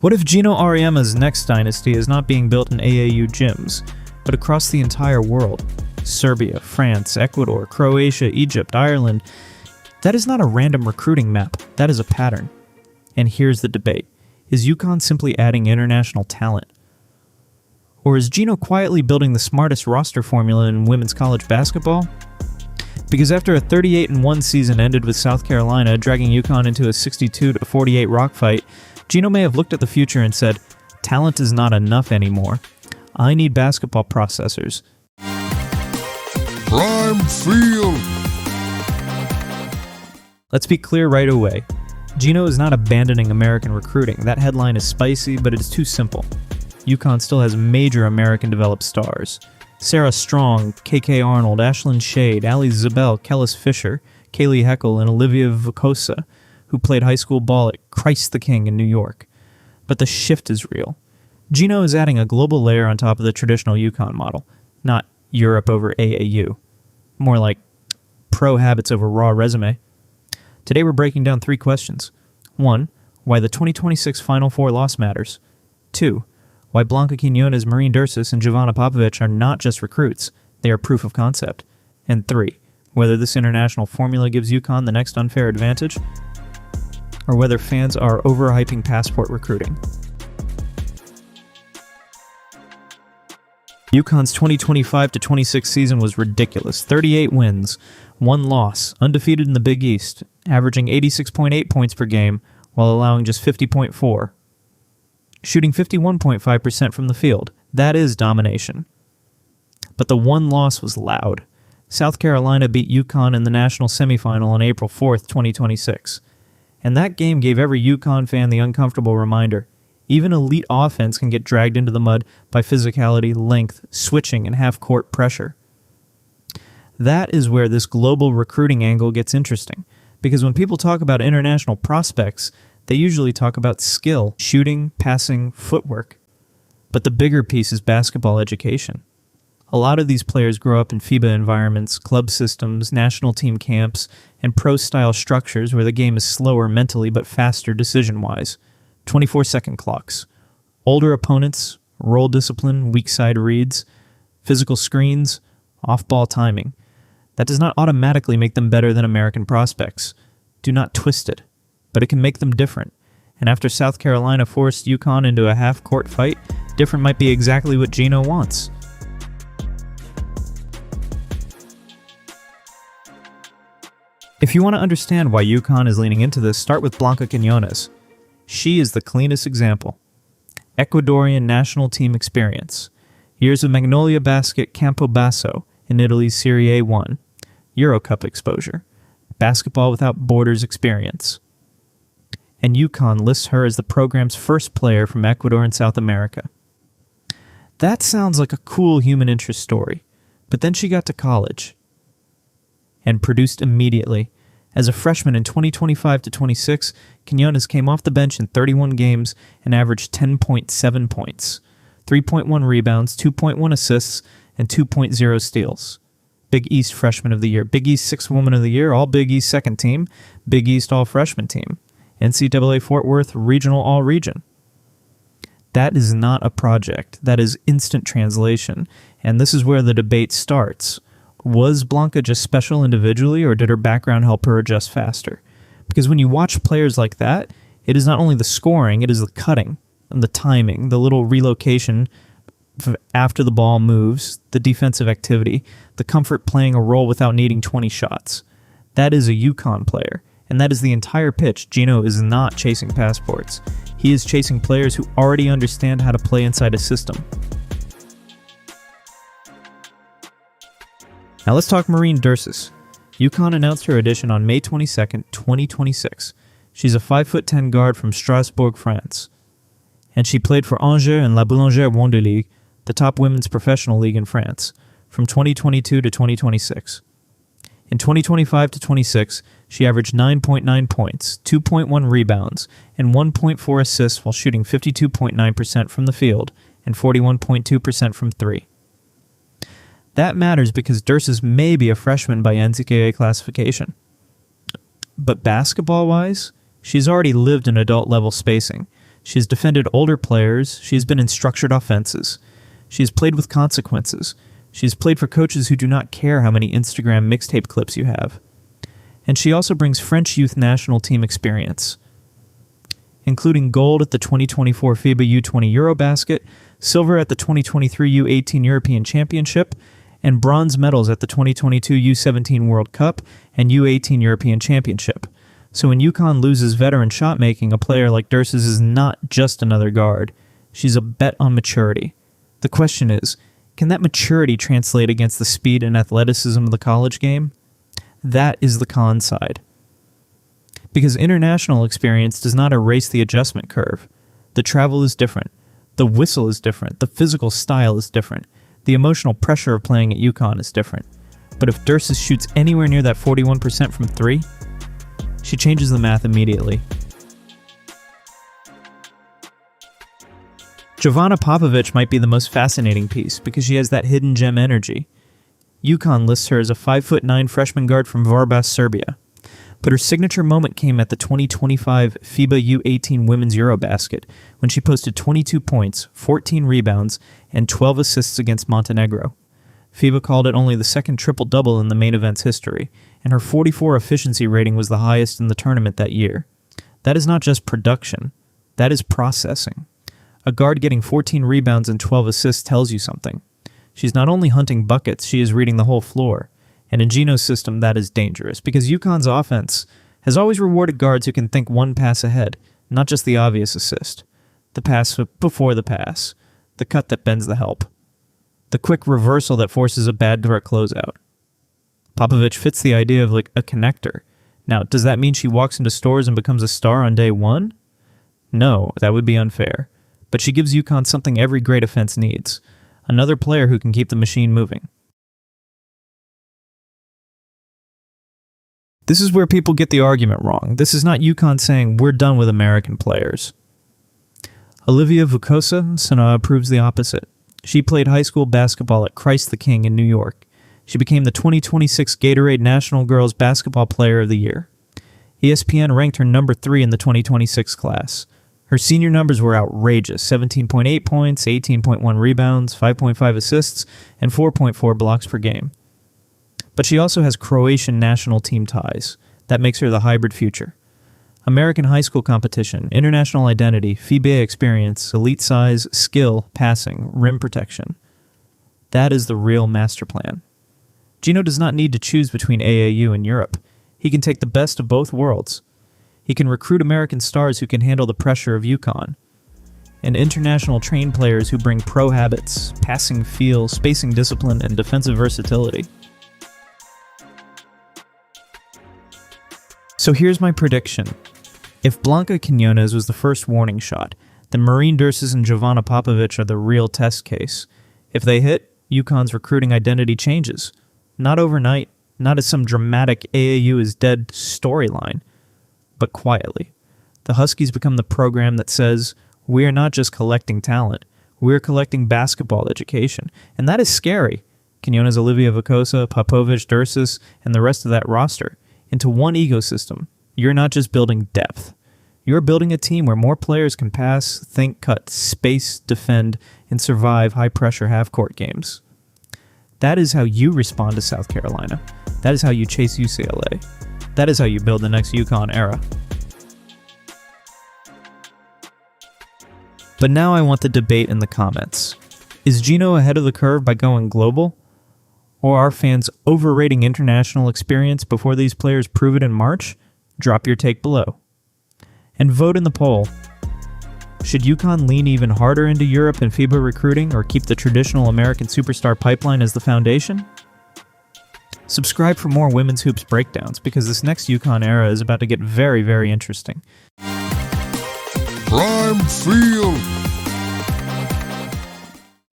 What if Geno Auriemma's next dynasty is not being built in AAU gyms, but across the entire world? Serbia, France, Ecuador, Croatia, Egypt, Ireland. That is not a random recruiting map, that is a pattern. And here's the debate. Is UConn simply adding international talent? Or is Geno quietly building the smartest roster formula in women's college basketball? Because after a 38-1 season ended with South Carolina dragging UConn into a 62-48 rock fight, Geno may have looked at the future and said, talent is not enough anymore. I need basketball processors. Prime Field! Let's be clear right away. Geno is not abandoning American recruiting. That headline is spicy, but it is too simple. UConn still has major American-developed stars. Sarah Strong, KK Arnold, Ashlyn Shade, Ali Zabel, Kellis Fisher, Kaylee Heckel, and Olivia Vukosa, who played high school ball at Christ the King in New York. But the shift is real. Geno is adding a global layer on top of the traditional UConn model, not Europe over AAU. More like pro habits over raw resume. Today we're breaking down 3 questions. 1. Why the 2026 Final Four loss matters. 2. Why Blanca Quiñonez, Marine Dursus, and Jovana Popovic are not just recruits, they are proof of concept. And 3. Whether this international formula gives UConn the next unfair advantage, or whether fans are overhyping passport recruiting. UConn's 2025-26 season was ridiculous. 38 wins, 1 loss, undefeated in the Big East, averaging 86.8 points per game while allowing just 50.4. Shooting 51.5% from the field. That is domination. But the one loss was loud. South Carolina beat UConn in the national semifinal on April 4th, 2026. And that game gave every UConn fan the uncomfortable reminder. Even elite offense can get dragged into the mud by physicality, length, switching, and half-court pressure. That is where this global recruiting angle gets interesting, because when people talk about international prospects, they usually talk about skill, shooting, passing, footwork. But the bigger piece is basketball education. A lot of these players grow up in FIBA environments, club systems, national team camps, and pro-style structures where the game is slower mentally but faster decision-wise. 24-second clocks. Older opponents, roll discipline, weak side reads, physical screens, off-ball timing. That does not automatically make them better than American prospects. Do not twist it. But it can make them different. And after South Carolina forced UConn into a half-court fight, different might be exactly what Geno wants. If you want to understand why UConn is leaning into this, start with Blanca Quiñonez. She is the cleanest example. Ecuadorian national team experience. Years of Magnolia Basket Campobasso in Italy's Serie A1. Eurocup exposure. Basketball without borders experience. And UConn lists her as the program's first player from Ecuador and South America. That sounds like a cool human interest story, but then she got to college and produced immediately. As a freshman in 2025-26, Quiñonez came off the bench in 31 games and averaged 10.7 points, 3.1 rebounds, 2.1 assists, and 2.0 steals. Big East Freshman of the Year, Big East Sixth Woman of the Year, All Big East Second Team, Big East All Freshman Team, NCAA Fort Worth Regional All Region. That is not a project. That is instant translation, and this is where the debate starts. Was Blanca just special individually, or did her background help her adjust faster? Because when you watch players like that, it is not only the scoring, it is the cutting, and the timing, the little relocation after the ball moves, the defensive activity, the comfort playing a role without needing 20 shots. That is a UConn player, and that is the entire pitch. Geno is not chasing passports. He is chasing players who already understand how to play inside a system. Now let's talk Marine Dersus. UConn announced her addition on May 22nd, 2026. She's a 5'10" guard from Strasbourg, France. And she played for Angers and La Boulangère Wonder League, the top women's professional league in France, from 2022 to 2026. In 2025-26, she averaged 9.9 points, 2.1 rebounds, and 1.4 assists while shooting 52.9% from the field and 41.2% from 3. That matters because Dursus may be a freshman by NCAA classification. But basketball-wise, she's already lived in adult-level spacing. She has defended older players. She has been in structured offenses. She has played with consequences. She has played for coaches who do not care how many Instagram mixtape clips you have. And she also brings French youth national team experience, including gold at the 2024 FIBA U20 Eurobasket, silver at the 2023 U18 European Championship, and bronze medals at the 2022 U17 World Cup and U18 European Championship. So when UConn loses veteran shot-making, a player like Dursus is not just another guard. She's a bet on maturity. The question is, can that maturity translate against the speed and athleticism of the college game? That is the con side. Because international experience does not erase the adjustment curve. The travel is different. The whistle is different. The physical style is different. The emotional pressure of playing at UConn is different. But if Dersus shoots anywhere near that 41% from 3, she changes the math immediately. Jovana Popovic might be the most fascinating piece because she has that hidden gem energy. UConn lists her as a 5'9" freshman guard from Varbas, Serbia. But her signature moment came at the 2025 FIBA U18 Women's Eurobasket, when she posted 22 points, 14 rebounds, and 12 assists against Montenegro. FIBA called it only the second triple-double in the main event's history, and her 44 efficiency rating was the highest in the tournament that year. That is not just production, that is processing. A guard getting 14 rebounds and 12 assists tells you something. She's not only hunting buckets, she is reading the whole floor. And in Geno's system, that is dangerous, because UConn's offense has always rewarded guards who can think one pass ahead, not just the obvious assist. The pass before the pass. The cut that bends the help. The quick reversal that forces a bad direct closeout. Papovich fits the idea of like a connector. Now, does that mean she walks into stores and becomes a star on day one? No, that would be unfair. But she gives UConn something every great offense needs. Another player who can keep the machine moving. This is where people get the argument wrong. This is not UConn saying, we're done with American players. Olivia Vukosa proves the opposite. She played high school basketball at Christ the King in New York. She became the 2026 Gatorade National Girls Basketball Player of the Year. ESPN ranked her number 3 in the 2026 class. Her senior numbers were outrageous: 17.8 points, 18.1 rebounds, 5.5 assists, and 4.4 blocks per game. But she also has Croatian national team ties. That makes her the hybrid future. American high school competition, international identity, FIBA experience, elite size, skill, passing, rim protection. That is the real master plan. Geno does not need to choose between AAU and Europe. He can take the best of both worlds. He can recruit American stars who can handle the pressure of UConn, and international trained players who bring pro habits, passing feel, spacing discipline, and defensive versatility. So here's my prediction. If Blanca Quiñonez was the first warning shot, then Marine Dursus and Jovana Popovic are the real test case. If they hit, UConn's recruiting identity changes. Not overnight, not as some dramatic AAU is dead storyline, but quietly. The Huskies become the program that says, we are not just collecting talent, we're collecting basketball education. And that is scary. Quiñonez, Olivia, Vukosa, Papovich, Dursus, and the rest of that roster into one ecosystem. You're not just building depth. You're building a team where more players can pass, think, cut, space, defend, and survive high-pressure half-court games. That is how you respond to South Carolina. That is how you chase UCLA. That is how you build the next UConn era. But now I want the debate in the comments. Is Geno ahead of the curve by going global? Or are fans overrating international experience before these players prove it in March? Drop your take below. And vote in the poll. Should UConn lean even harder into Europe and FIBA recruiting, or keep the traditional American superstar pipeline as the foundation? Subscribe for more women's hoops breakdowns, because this next UConn era is about to get very, very interesting. Prime Field